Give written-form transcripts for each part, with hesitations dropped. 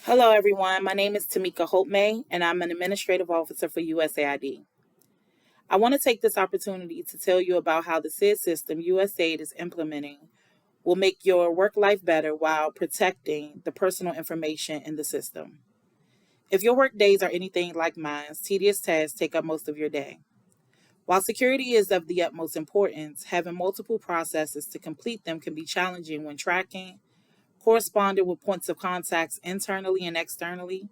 Hello, everyone. My name is Tamika Holt-May, and I'm an administrative officer for USAID. I want to take this opportunity to tell you about how the SID system USAID is implementing will make your work life better while protecting the personal information in the system. If your work days are anything like mine, tedious tasks take up most of your day. While security is of the utmost importance, having multiple processes to complete them can be challenging when tracking, corresponding with points of contacts internally and externally,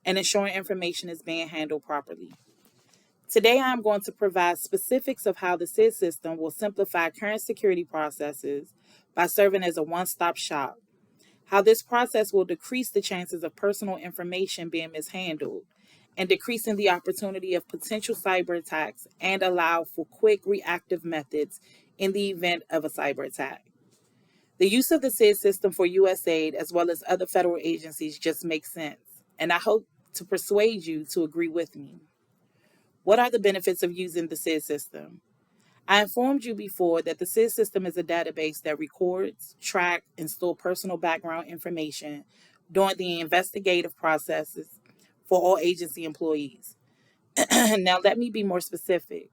and ensuring information is being handled properly. Today, I'm going to provide specifics of how the SID system will simplify current security processes by serving as a one stop shop, how this process will decrease the chances of personal information being mishandled, and decreasing the opportunity of potential cyber attacks and allow for quick reactive methods in the event of a cyber attack. The use of the SID system for USAID as well as other federal agencies just makes sense, and I hope to persuade you to agree with me. What are the benefits of using the SID system? I informed you before that the SID system is a database that records, tracks, and stores personal background information during the investigative processes for all agency employees. Now, let me be more specific.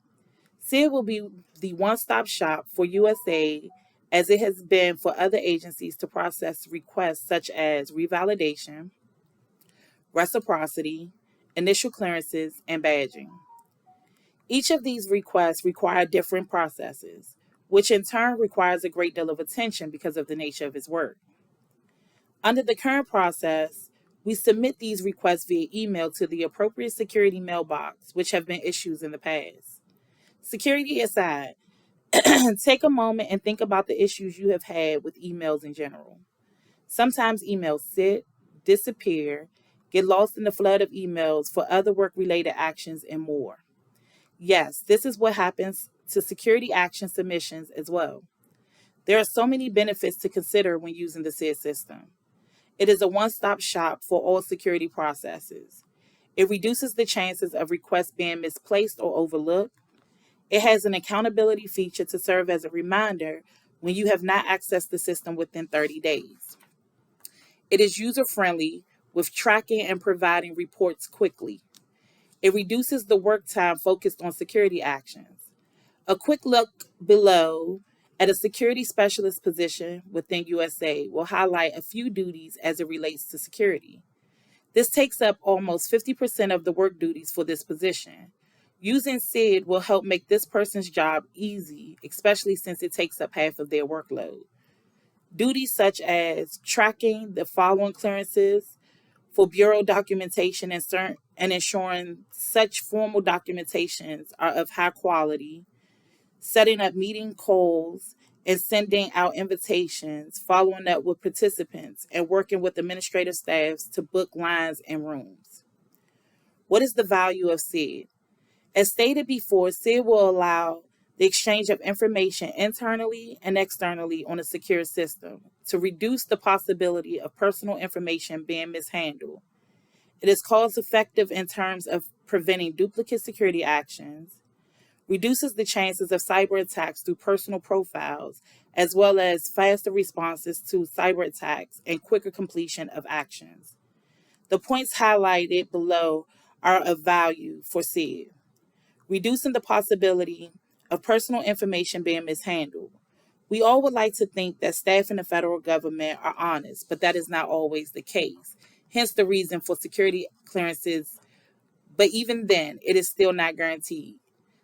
SID will be the one stop shop for USAID as it has been for other agencies to process requests such as revalidation, reciprocity, initial clearances, and badging. Each of these requests require different processes, which in turn requires a great deal of attention because of the nature of its work. Under the current process, we submit these requests via email to the appropriate security mailbox, which have been issues in the past. Security aside, take a moment and think about the issues you have had with emails in general. Sometimes emails sit, disappear, get lost in the flood of emails for other work related actions, and more. Yes, this is what happens to security action submissions as well. There are so many benefits to consider when using the SID system. It is a one stop shop for all security processes. It reduces the chances of requests being misplaced or overlooked. It has an accountability feature to serve as a reminder when you have not accessed the system within 30 days. It is user friendly with tracking and providing reports quickly. It reduces the work time focused on security actions. A quick look below at a security specialist position within USA will highlight a few duties as it relates to security. This takes up almost 50% of the work duties for this position. Using SID will help make this person's job easy, especially since it takes up half of their workload. Duties such as tracking the following clearances for bureau documentation and ensuring such formal documentations are of high quality, setting up meeting calls and sending out invitations, following up with participants, and working with administrative staffs to book lines and rooms. What is the value of SID? As stated before, SID will allow the exchange of information internally and externally on a secure system to reduce the possibility of personal information being mishandled. It is cost effective in terms of preventing duplicate security actions, reduces the chances of cyber attacks through personal profiles, as well as faster responses to cyber attacks and quicker completion of actions. The points highlighted below are of value for SID, reducing the possibility of personal information being mishandled. We all would like to think that staff in the federal government are honest, but that is not always the case. Hence the reason for security clearances, but even then, it is still not guaranteed.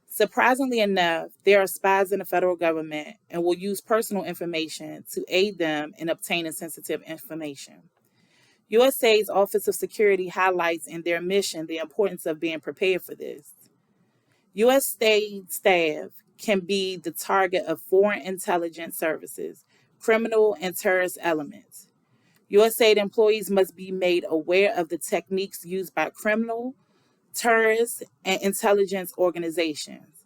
Surprisingly enough, there are spies in the federal government and will use personal information to aid them in obtaining sensitive information. USAID's Office of Security highlights in their mission the importance of being prepared for this. U.S. state staff can be the target of foreign intelligence services, criminal and terrorist elements. USAID employees must be made aware of the techniques used by criminal, terrorist, and intelligence organizations.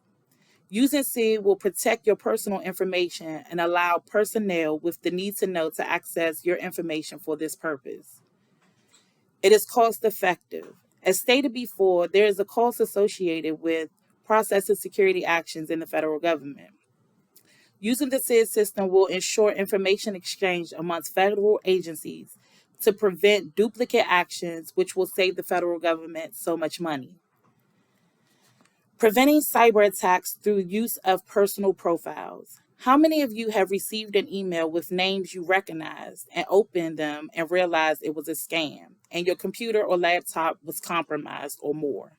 Using SID will protect your personal information and allow personnel with the need to know to access your information for this purpose. It is cost effective. As stated before, there is a cost associated with processing security actions in the federal government. Using the SID system will ensure information exchange amongst federal agencies to prevent duplicate actions, which will save the federal government so much money. Preventing cyber attacks through use of personal profiles. How many of you have received an email with names you recognized and opened them and realized it was a scam and your computer or laptop was compromised or more?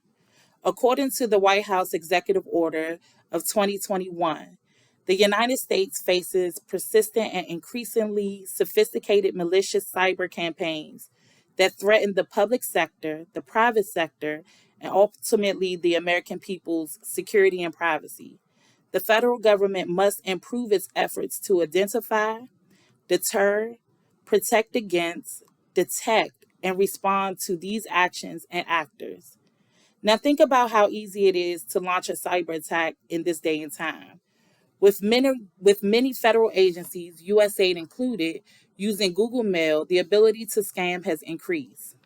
According to the White House Executive Order of 2021, the United States faces persistent and increasingly sophisticated malicious cyber campaigns that threaten the public sector, the private sector, and ultimately the American people's security and privacy. The federal government must improve its efforts to identify, deter, protect against, detect, and respond to these actions and actors. Now, think about how easy it is to launch a cyber attack in this day and time. With many federal agencies, USAID included, using Google Mail, the ability to scam has increased.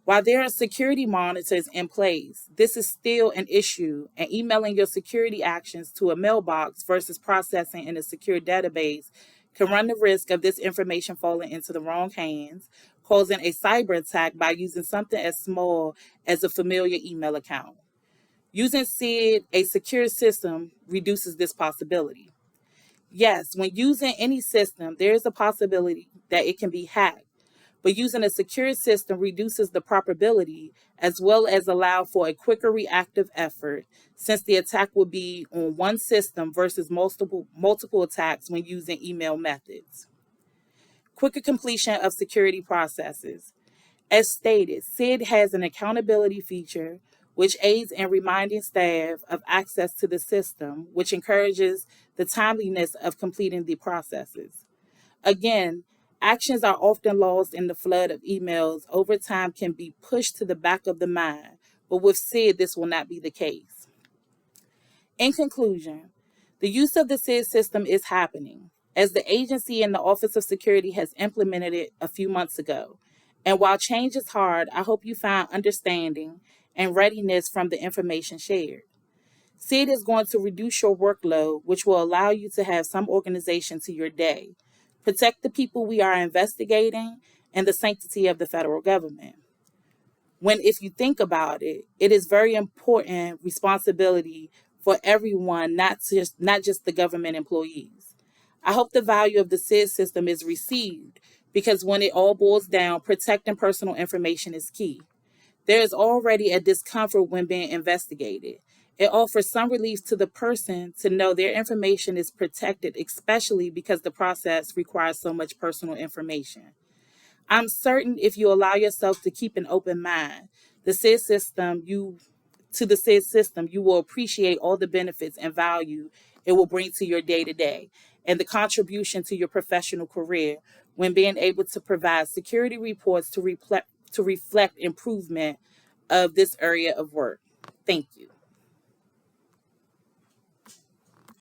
While there are security monitors in place, this is still an issue, and emailing your security actions to a mailbox versus processing in a secure database can run the risk of this information falling into the wrong hands, causing a cyber attack by using something as small as a familiar email account. Using SID, a secure system, reduces this possibility. Yes, when using any system, there is a possibility that it can be hacked, but using a secure system reduces the probability as well as allow for a quicker reactive effort since the attack will be on one system versus multiple attacks when using email methods. Quicker completion of security processes. As stated, SID has an accountability feature which aids in reminding staff of access to the system, which encourages the timeliness of completing the processes. Again, actions are often lost in the flood of emails. Over time can be pushed to the back of the mind, but with SID, this will not be the case. In conclusion, the use of the SID system is happening, as the agency and the Office of Security has implemented it a few months ago. And while change is hard, I hope you find understanding and readiness from the information shared. SID is going to reduce your workload, which will allow you to have some organization to your day, protect the people we are investigating, and the sanctity of the federal government. When, if you think about it, it is very important responsibility for everyone, not just the government employees. I hope the value of the SID system is received because when it all boils down, protecting personal information is key. There is already a discomfort when being investigated. It offers some relief to the person to know their information is protected, especially because the process requires so much personal information. I'm certain if you allow yourself to keep an open mind, the SID system, the SID system, you will appreciate all the benefits and value it will bring to your day to day and the contribution to your professional career when being able to provide security reports to reflect improvement of this area of work. Thank you.